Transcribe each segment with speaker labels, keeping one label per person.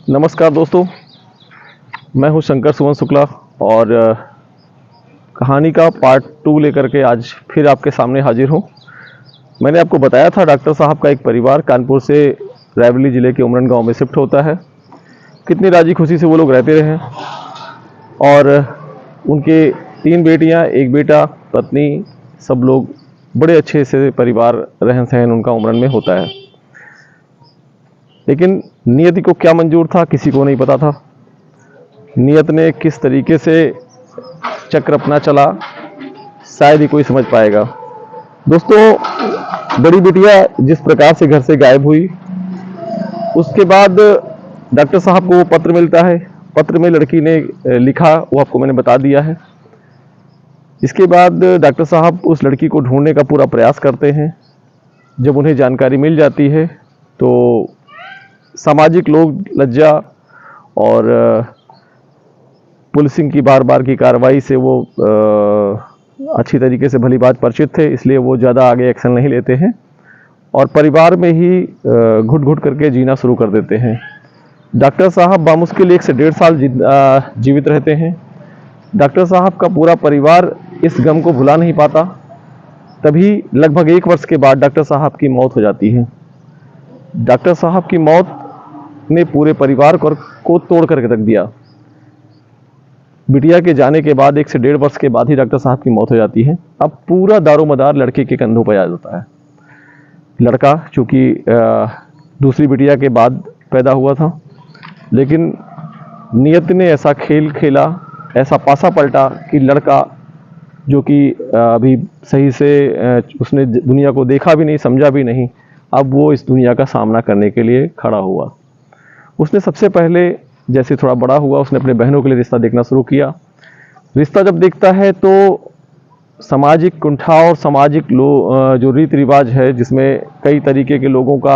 Speaker 1: नमस्कार दोस्तों, मैं हूं शंकर सुमन शुक्ला और कहानी का पार्ट 2 लेकर के आज फिर आपके सामने हाजिर हूं। मैंने आपको बताया था डॉक्टर साहब का एक परिवार कानपुर से रायबरेली ज़िले के उमरन गांव में शिफ्ट होता है। कितनी राजी खुशी से वो लोग रहते रहे और उनके 3 बेटियां, 1 बेटा, पत्नी, सब लोग बड़े अच्छे से परिवार रहन सहन उनका उमरन में होता है। लेकिन नियति को क्या मंजूर था किसी को नहीं पता था। नियत ने किस तरीके से चक्र अपना चला शायद ही कोई समझ पाएगा। दोस्तों, बड़ी बिटिया जिस प्रकार से घर से गायब हुई, उसके बाद डॉक्टर साहब को वो पत्र मिलता है। पत्र में लड़की ने लिखा, वो आपको मैंने बता दिया है। इसके बाद डॉक्टर साहब उस लड़की को ढूंढने का पूरा प्रयास करते हैं। जब उन्हें जानकारी मिल जाती है तो सामाजिक लोग लज्जा और पुलिसिंग की बार बार की कार्रवाई से वो अच्छी तरीके से भली बात परिचित थे, इसलिए वो ज़्यादा आगे एक्शन नहीं लेते हैं और परिवार में ही घुट घुट करके जीना शुरू कर देते हैं। डॉक्टर साहब बामुश्किल 1 से 1.5 साल जीवित रहते हैं। डॉक्टर साहब का पूरा परिवार इस गम को भुला नहीं पाता। तभी लगभग 1 वर्ष के बाद डॉक्टर साहब की मौत हो जाती है। डॉक्टर साहब की मौत ने पूरे परिवार को तोड़ करके रख दिया। बिटिया के जाने के बाद 1 से 1.5 वर्ष के बाद ही डॉक्टर साहब की मौत हो जाती है। अब पूरा दारोमदार लड़के के कंधों पर आ जाता है। लड़का चूंकि दूसरी बिटिया के बाद पैदा हुआ था, लेकिन नियत ने ऐसा खेल खेला, ऐसा पासा पलटा कि लड़का जो कि अभी सही से उसने दुनिया को देखा भी नहीं, समझा भी नहीं, अब वो इस दुनिया का सामना करने के लिए खड़ा हुआ। उसने सबसे पहले जैसे थोड़ा बड़ा हुआ, उसने अपने बहनों के लिए रिश्ता देखना शुरू किया। रिश्ता जब देखता है तो सामाजिक कुंठा और सामाजिक जो रीति रिवाज है, जिसमें कई तरीके के लोगों का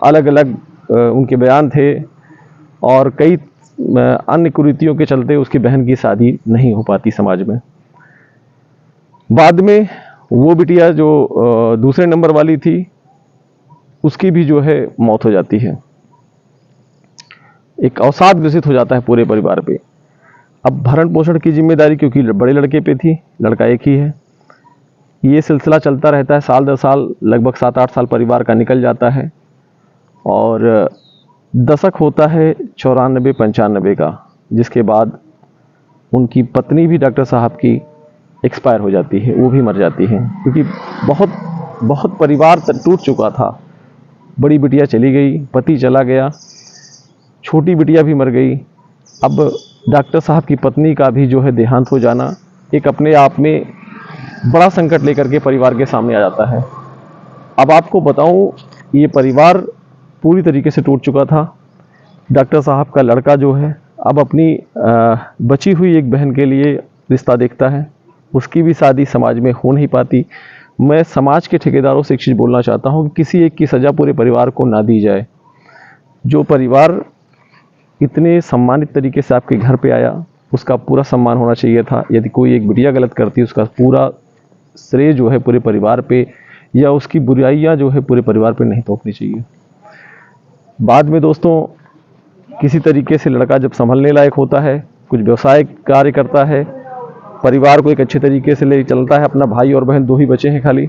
Speaker 1: अलग अलग उनके बयान थे और कई अन्य कुरीतियों के चलते उसकी बहन की शादी नहीं हो पाती समाज में। बाद में वो बिटिया जो दूसरे नंबर वाली थी, उसकी भी जो है मौत हो जाती है। एक अवसाद ग्रसित हो जाता है पूरे परिवार पे। अब भरण पोषण की जिम्मेदारी क्योंकि बड़े लड़के पे थी, लड़का एक ही है, ये सिलसिला चलता रहता है। साल दर साल लगभग 7-8 साल परिवार का निकल जाता है और दशक होता है 94-95 का, जिसके बाद उनकी पत्नी भी डॉक्टर साहब की एक्सपायर हो जाती है, वो भी मर जाती है। क्योंकि बहुत बहुत परिवार टूट चुका था। बड़ी बिटिया चली गई, पति चला गया, छोटी बिटिया भी मर गई। अब डॉक्टर साहब की पत्नी का भी जो है देहांत हो जाना एक अपने आप में बड़ा संकट लेकर के परिवार के सामने आ जाता है। अब आपको बताऊं, ये परिवार पूरी तरीके से टूट चुका था। डॉक्टर साहब का लड़का जो है अब अपनी बची हुई एक बहन के लिए रिश्ता देखता है। उसकी भी शादी समाज में हो नहीं पाती। मैं समाज के ठेकेदारों से एक चीज़ बोलना चाहता हूं कि किसी एक की सज़ा पूरे परिवार को ना दी जाए। जो परिवार इतने सम्मानित तरीके से आपके घर पे आया, उसका पूरा सम्मान होना चाहिए था। यदि कोई एक बिटिया गलत करती है, उसका पूरा श्रेय जो है पूरे परिवार पे, या उसकी बुराइयां जो है पूरे परिवार पे नहीं थोपनी चाहिए। बाद में दोस्तों, किसी तरीके से लड़का जब संभलने लायक होता है, कुछ व्यवसाय कार्य करता है, परिवार को एक अच्छे तरीके से ले चलता है, अपना भाई और बहन 2 ही बचे हैं खाली।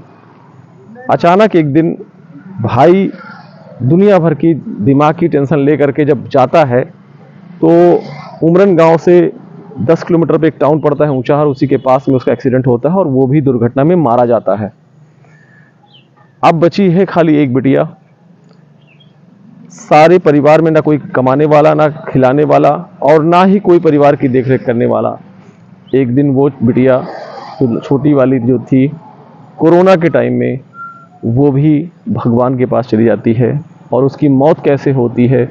Speaker 1: अचानक एक दिन भाई दुनिया भर की दिमाग की टेंशन लेकर के जब जाता है तो उमरन गांव से 10 किलोमीटर पे एक टाउन पड़ता है ऊंचाहर, उसी के पास में उसका एक्सीडेंट होता है और वो भी दुर्घटना में मारा जाता है। अब बची है खाली एक बिटिया। सारे परिवार में ना कोई कमाने वाला, ना खिलाने वाला और ना ही कोई परिवार की देखरेख करने वाला। एक दिन वो बिटिया तो छोटी वाली जो थी, कोरोना के टाइम में वो भी भगवान के पास चली जाती है। और उसकी मौत कैसे होती है,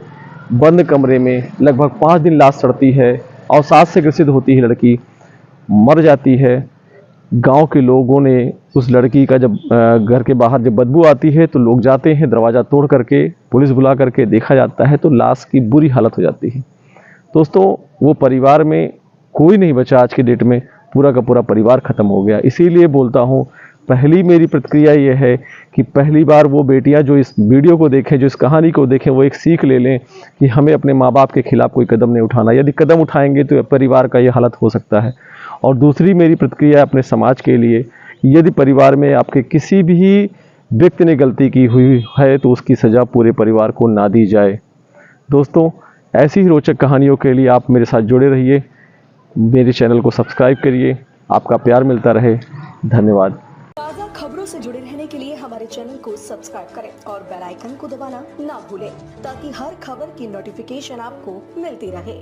Speaker 1: बंद कमरे में लगभग 5 दिन लाश सड़ती है, अवसाद से ग्रसित होती है लड़की, मर जाती है। गांव के लोगों ने उस लड़की का जब घर के बाहर जब बदबू आती है तो लोग जाते हैं, दरवाज़ा तोड़ करके पुलिस बुला करके देखा जाता है तो लाश की बुरी हालत हो जाती है। दोस्तों, वो परिवार में कोई नहीं बचा आज के डेट में, पूरा का पूरा परिवार ख़त्म हो गया। इसीलिए बोलता हूँ, पहली मेरी प्रतिक्रिया ये है कि पहली बार वो बेटियां जो इस वीडियो को देखें, जो इस कहानी को देखें, वो एक सीख ले लें कि हमें अपने माँ बाप के खिलाफ कोई कदम नहीं उठाना। यदि कदम उठाएंगे तो परिवार का ये हालत हो सकता है। और दूसरी मेरी प्रतिक्रिया अपने समाज के लिए, यदि परिवार में आपके किसी भी व्यक्ति ने गलती की हुई है तो उसकी सज़ा पूरे परिवार को ना दी जाए। दोस्तों, ऐसी ही रोचक कहानियों के लिए आप मेरे साथ जुड़े रहिए, मेरे चैनल को सब्सक्राइब करिए। आपका प्यार मिलता रहे। धन्यवाद।
Speaker 2: ताज़ा खबरों से जुड़े रहने के लिए हमारे चैनल को सब्सक्राइब करें और बेल आइकन को दबाना ना भूलें ताकि हर खबर की नोटिफिकेशन आपको मिलती रहे।